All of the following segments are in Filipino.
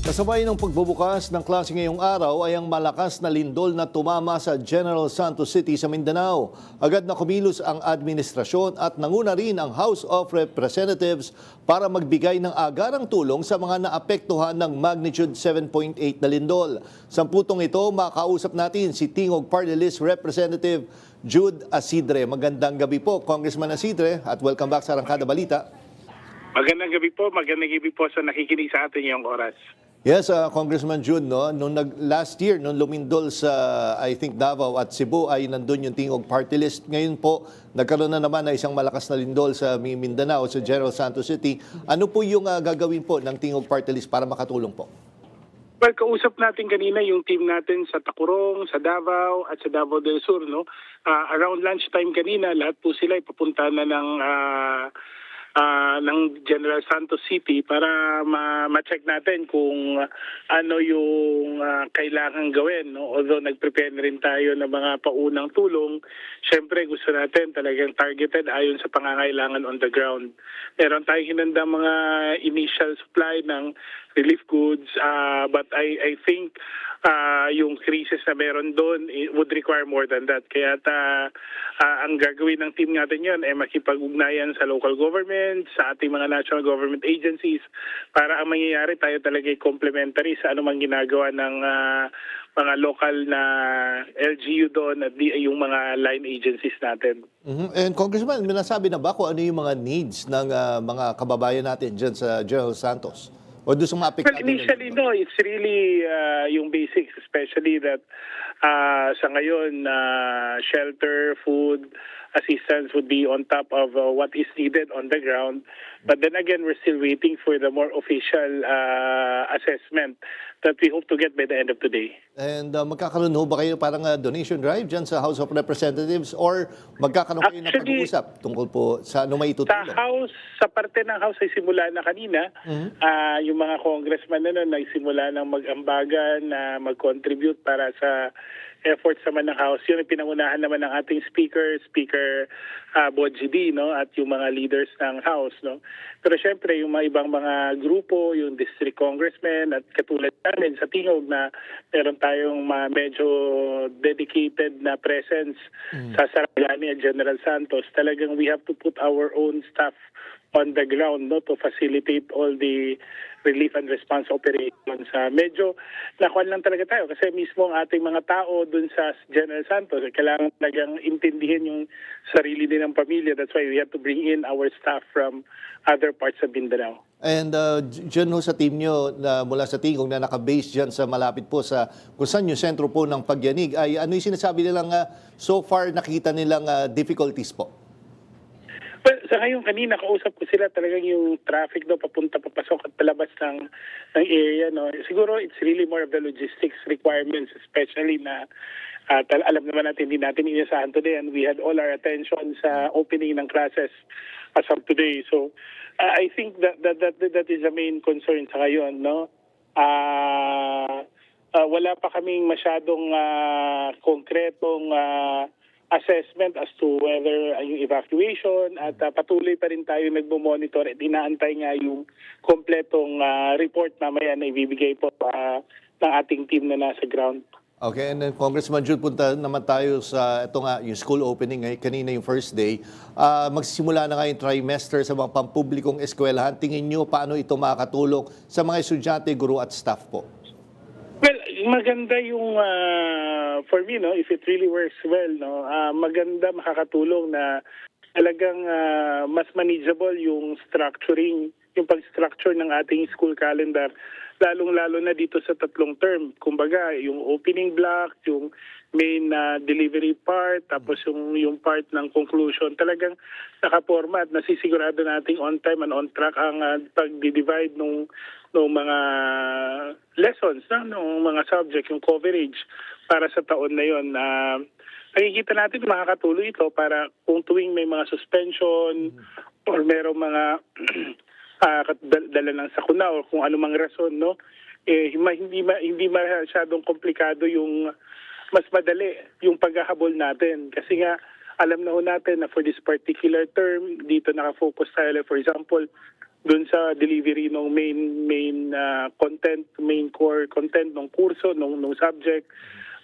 Kasabay ng pagbubukas ng klase ngayong araw ay ang malakas na lindol na tumama sa General Santos City sa Mindanao. Agad na kumilos ang administrasyon at nanguna rin ang House of Representatives para magbigay ng agarang tulong sa mga naapektuhan ng magnitude 7.8 na lindol. Sa putong ito, makausap natin si Tingog Party List Representative Jude Asidre. Magandang gabi po, Congressman Asidre, at welcome back sa Arangkada Balita. Magandang gabi po sa nakikinig sa atin ngayong oras. Yes, Congressman Jude, no? Last year, nung lumindol sa, I think, Davao at Cebu, ay nandun yung Tingog Party List. Ngayon po, nagkaroon na naman na isang malakas na lindol sa Mindanao, sa General Santos City. Ano po yung gagawin po ng Tingog Party List para makatulong po? Well, kausap natin kanina yung team natin sa Tacurong, sa Davao at sa Davao del Sur. No? Around lunchtime kanina, lahat po sila ipapunta na ng General Santos City para ma-check natin kung ano yung kailangan gawin. No? Although nag-prepare na rin tayo ng mga paunang tulong, syempre gusto natin talagang targeted ayon sa pangangailangan on the ground. Meron tayong hinanda mga initial supply ng relief goods, but I think yung crisis na meron doon would require more than that. Kaya ang gagawin ng team natin yun ay makipag-ugnayan sa local government, sa ating mga national government agencies para ang mangyayari tayo talaga ay complementary sa anumang ginagawa ng mga local na LGU doon at yung mga line agencies natin. And Congressman, minasabi na ba kung ano yung mga needs ng mga kababayan natin dyan sa General Santos? O doon sa mga apektado? Well, initially, no, it's really yung basics, especially that sa ngayon, shelter, food, assistance would be on top of what is needed on the ground. But then again, we're still waiting for the more official assessment that we hope to get by the end of today. And magkakaroon ho ba kayo parang donation drive dyan sa House of Representatives or magkakaroon kayo ng pag-uusap tungkol po sa ano may itutulong? Sa parte ng House ay simula na kanina. Yung mga congressman na nun nagsimula ng mag-ambagan, mag-contribute para sa efforts naman ng House. Yun ang pinangunahan naman ng ating Speaker Bodji D, no? At yung mga leaders ng House. No? Pero syempre, yung mga ibang mga grupo, yung district congressmen at katulad namin sa Tingog na meron tayong medyo dedicated na presence sa Sarangani at General Santos. Talagang we have to put our own staff on the ground, no, to facilitate all the relief and response operations. Medyo nakuan lang talaga tayo kasi mismo ang ating mga tao dun sa General Santos, kailangan talagang intindihin yung sarili din ng pamilya. That's why we have to bring in our staff from other parts of Mindanao. And dyan ho sa team nyo na mula sa Tingog na nakabase dyan sa malapit po sa kung saan yung sentro po ng pagyanig, ay ano yung sinasabi nilang so far nakita nilang difficulties po? Well, sa ngayon kanina kausap ko sila talagang yung traffic daw papunta papasok at palabas ng area, no. Siguro it's really more of the logistics requirements, especially na alam naman natin hindi natin inasahan today and we had all our attention sa opening ng classes as of today. So I think that is the main concern sa ngayon, no. Wala pa kaming masyadong konkretong assessment as to whether yung evacuation at patuloy pa rin tayo nagmo-monitor at inaantay nga yung kompletong report mamaya na ibibigay po ng ating team na nasa ground. Okay, and then Congressman Jude, punta naman tayo sa ito nga, yung school opening kanina yung first day. Magsisimula na nga yung trimester sa mga pampublikong eskwelahan. Tingin nyo paano ito makakatulong sa mga estudyante, guro at staff po? Well, maganda yung for me, no, if it really works well, no, maganda makakatulong na talagang mas manageable yung structuring, yung pag-structure ng ating school calendar, lalong-lalo na dito sa tatlong term. Kumbaga, yung opening block, yung main delivery part, tapos yung part ng conclusion, talagang naka-format, nasisigurado nating on time and on track ang pag-divide ng mga lessons, ng mga subject, yung coverage para sa taon na yon. Nakikita natin makakatuloy ito para kung tuwing may mga suspension or merong mga dala ng sakuna o kung anumang rason, no, hindi masyadong komplikado yung mas madali yung paghahabol natin. Kasi nga, alam na ho natin na for this particular term, dito nakafocus tayo, for example, doon sa delivery ng main content, main core content ng kurso, ng subject.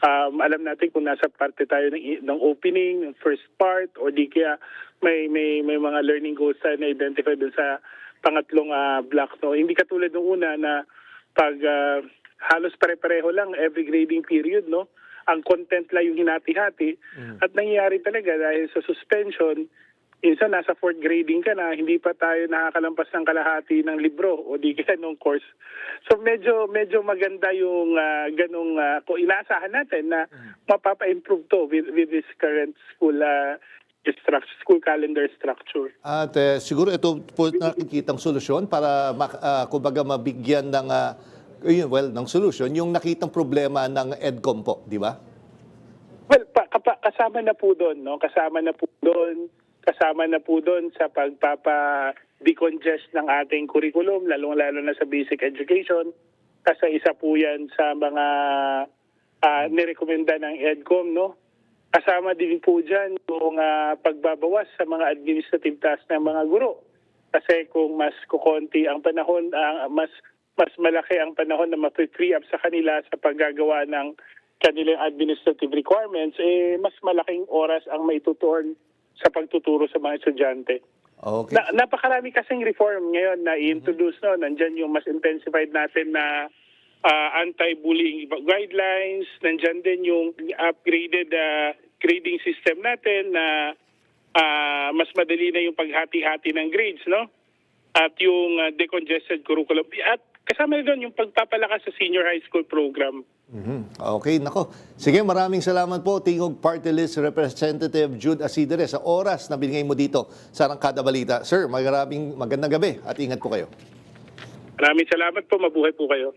Alam natin kung nasa parte tayo ng opening, ng first part, o di kaya may mga learning goals tayo na identify doon sa pangatlong block. No? Hindi katulad ng una na pag halos pare-pareho lang every grading period, no? Ang content lang yung hinati-hati. At nangyayari talaga dahil sa suspension, minsan nasa fourth grading ka na, hindi pa tayo nakakalampas ng kalahati ng libro o di kaya nung course. So medyo maganda yung kung inaasahan natin na mapapa-improve to with this current school calendar structure. At siguro ito po nakikitang solusyon para kumbaga mabigyan ng ng solusyon yung nakitang problema ng EDCOM po, di ba? Well, kasama na po doon, no? Kasama na po doon sa pagpapa-decongest ng ating curriculum, lalong-lalo na sa basic education. Kasi isa po yan sa mga nirekomenda ng EDCOM, no? Kasama din po dyan yung pagbabawas sa mga administrative tasks ng mga guro. Kasi kung mas kukonti ang panahon, mas malaki ang panahon na ma-free up sa kanila sa paggagawa ng kanilang administrative requirements, mas malaking oras ang maitutuon sa pagtuturo sa mga estudyante. Okay. Napakarami kasing reform ngayon na i-introduce, no? Nandyan yung mas intensified natin na anti-bullying guidelines, nandyan din yung upgraded grading system natin na mas madali na yung paghati-hati ng grades, no? At yung decongested curriculum. At kasama na doon yung pagpapalakas sa senior high school program. Okay, nako. Sige, maraming salamat po, Tingog Party List Representative Jude Asidere, sa oras na binigay mo dito sa Arangkada Balita. Sir, magandang gabi at ingat po kayo. Maraming salamat po. Mabuhay po kayo.